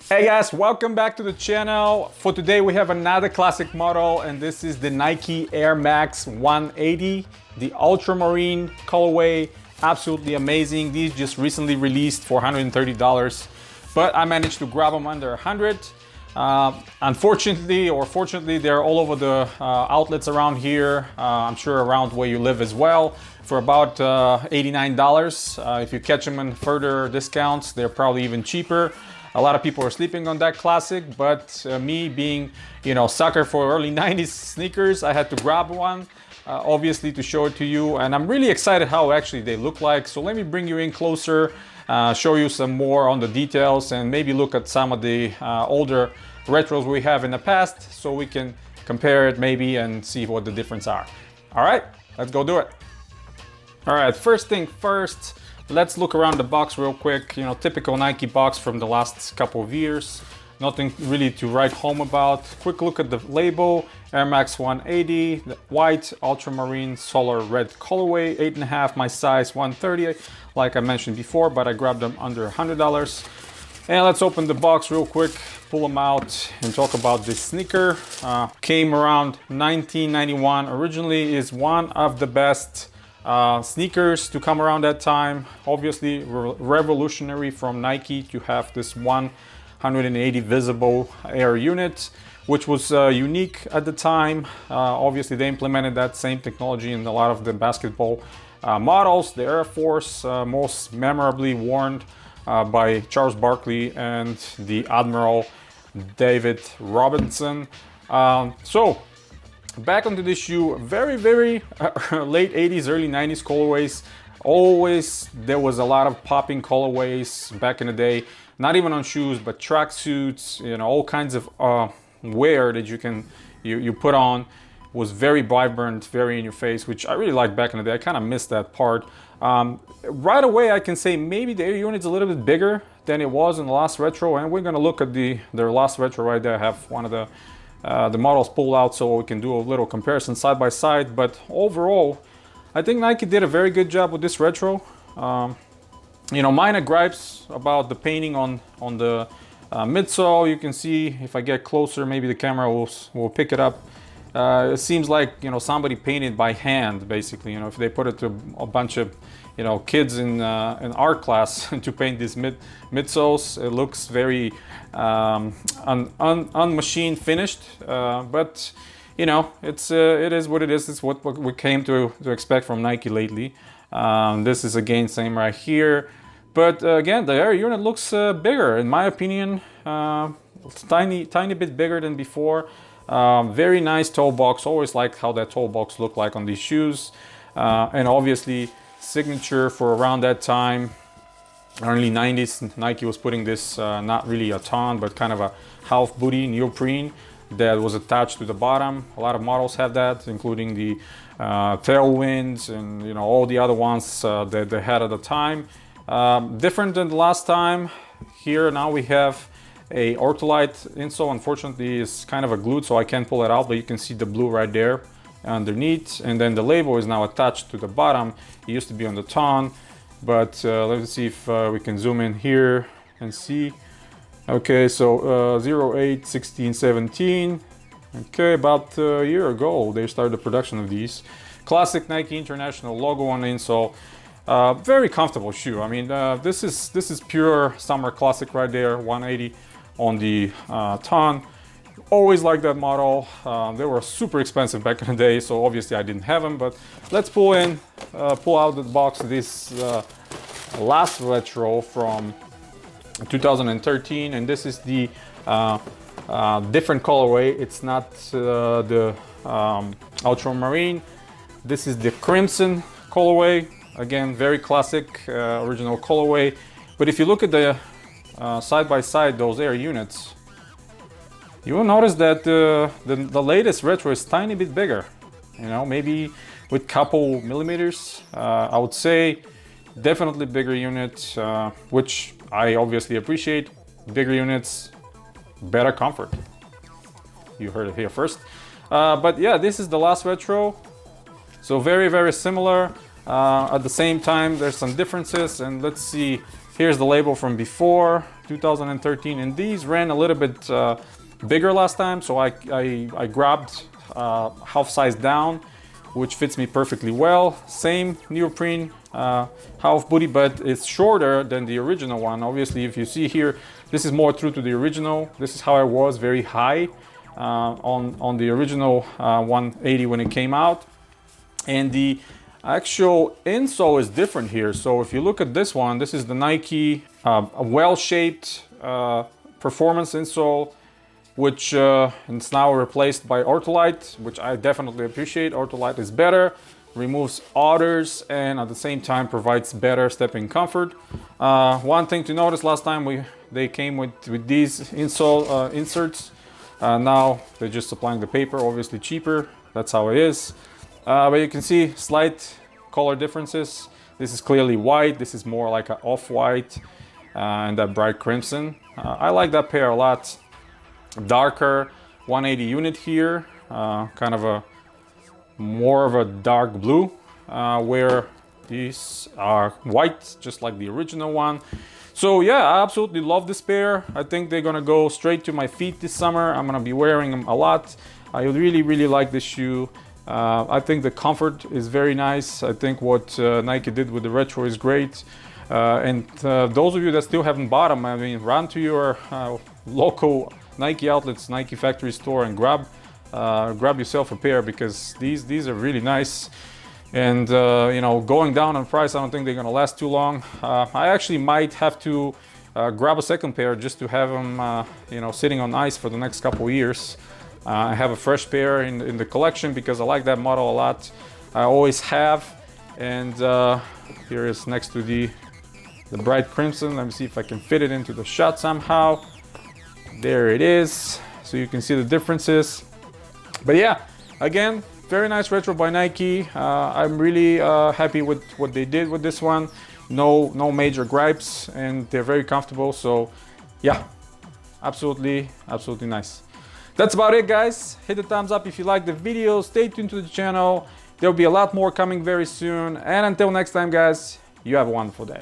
Hey guys, welcome back to the channel. For today we have another classic model, and this is the Nike Air Max 180, the Ultramarine colorway. Absolutely amazing. These just recently released for $130, but I managed to grab them under 100. Unfortunately or fortunately, they're all over the outlets around here. I'm sure around where you live as well, for about $89. If you catch them in further discounts, they're probably even cheaper. A lot of people are sleeping on that classic, but me being, sucker for early 90s sneakers, I had to grab one, obviously, to show it to you. And I'm really excited how actually they look like. So let me bring you in closer, show you some more on the details, and maybe look at some of the older retros we have in the past, so we can compare it maybe and see what the difference are. All right, let's go do it. All right, first thing first, let's look around the box real quick. Typical Nike box from the last couple of years. Nothing really to write home about. Quick look at the label. Air Max 180, the white ultramarine solar red colorway, 8.5, my size 130, like I mentioned before, but I grabbed them under $100. And let's open the box real quick, pull them out, and talk about this sneaker. Came around 1991. Originally is one of the best sneakers to come around that time. Obviously revolutionary from Nike to have this 180 visible air unit, which was unique at the time. Obviously they implemented that same technology in a lot of the basketball models. The Air Force, most memorably worn by Charles Barkley and the Admiral David Robinson. So back onto this shoe, very late 80s, early 90s colorways. Always there was a lot of popping colorways back in the day, not even on shoes, but tracksuits, all kinds of wear that you put on. Was very vibrant, very in your face, which I really liked back in the day. I kind of missed that part. Right away I can say maybe the air unit's a little bit bigger than it was in the last retro, and we're gonna look at their last retro right there. I have one of the models pulled out so we can do a little comparison side by side. But overall, I think Nike did a very good job with this retro. Minor gripes about the painting on the midsole. You can see if I get closer, maybe the camera will pick it up. It seems like somebody painted by hand, basically. If they put it to a bunch of kids in art class to paint these midsoles, it looks very unmachine finished. But it is what it is. It's what we came to expect from Nike lately. This is again same right here, but again the air unit looks bigger in my opinion. Tiny bit bigger than before. Very nice toe box. Always liked how that toe box looked like on these shoes. And obviously signature for around that time, early 90s, Nike was putting this not really a ton, but kind of a half booty neoprene that was attached to the bottom. A lot of models have that, including the Tailwinds and all the other ones that they had at the time. Different than the last time. Here now we have a Ortholite insole. Unfortunately is kind of a glued, so I can't pull it out, but you can see the blue right there underneath, and then the label is now attached to the bottom. It used to be on the tongue, but let's see if we can zoom in here and see. Okay, so 08, 16, 17. Okay, about a year ago they started the production of these. Classic Nike International logo on the insole. Very comfortable shoe. I mean, this is pure summer classic right there. 180 on the tongue. Always liked that model. They were super expensive back in the day, so obviously I didn't have them. But let's pull out the box this last retro from 2013, and this is the different colorway. It's not the Ultramarine. This is the Crimson colorway. Again, very classic original colorway. But if you look at the side by side, those air units, you will notice that the latest retro is tiny bit bigger. Maybe with couple millimeters. I would say definitely bigger unit, which I obviously appreciate. Bigger units, better comfort. You heard it here first. But yeah, this is the last retro. So very similar. At the same time, there's some differences, and let's see. Here's the label from before. 2013, and these ran a little bit bigger last time, so I grabbed half size down, which fits me perfectly well. Same neoprene half booty, but it's shorter than the original one. Obviously, if you see here, this is more true to the original. This is how I was, very high on the original 180 when it came out. And the actual insole is different here. So if you look at this one, this is the Nike a well-shaped performance insole, which it's now replaced by Ortholite, which I definitely appreciate. Ortholite is better, removes odors, and at the same time provides better stepping comfort. One thing to notice, last time they came with these insole inserts. Now they're just supplying the paper, obviously cheaper. That's how it is. But you can see slight color differences. This is clearly white. This is more like an off-white and that bright crimson. I like that pair a lot. Darker 180 unit here, kind of a more of a dark blue, where these are white, just like the original one. So yeah, I absolutely love this pair. I think they're gonna go straight to my feet this summer. I'm gonna be wearing them a lot. I really like this shoe. I think the comfort is very nice. I think what Nike did with the retro is great. And those of you that still haven't bought them, I mean, run to your local Nike outlets, Nike factory store, and grab yourself a pair, because these are really nice. And you know, going down on price, I don't think they're gonna last too long. I actually might have to grab a second pair just to have them you know, sitting on ice for the next couple of years. I have a fresh pair in the collection because I like that model a lot. I always have. And here is next to the bright crimson. Let me see if I can fit it into the shot somehow. There it is. So you can see the differences. But yeah, again, very nice retro by Nike. I'm really happy with what they did with this one. No major gripes, and they're very comfortable. So yeah, absolutely nice. That's about it, guys. Hit the thumbs up if you like the video. Stay tuned to the channel. There'll be a lot more coming very soon. And until next time, guys, you have a wonderful day.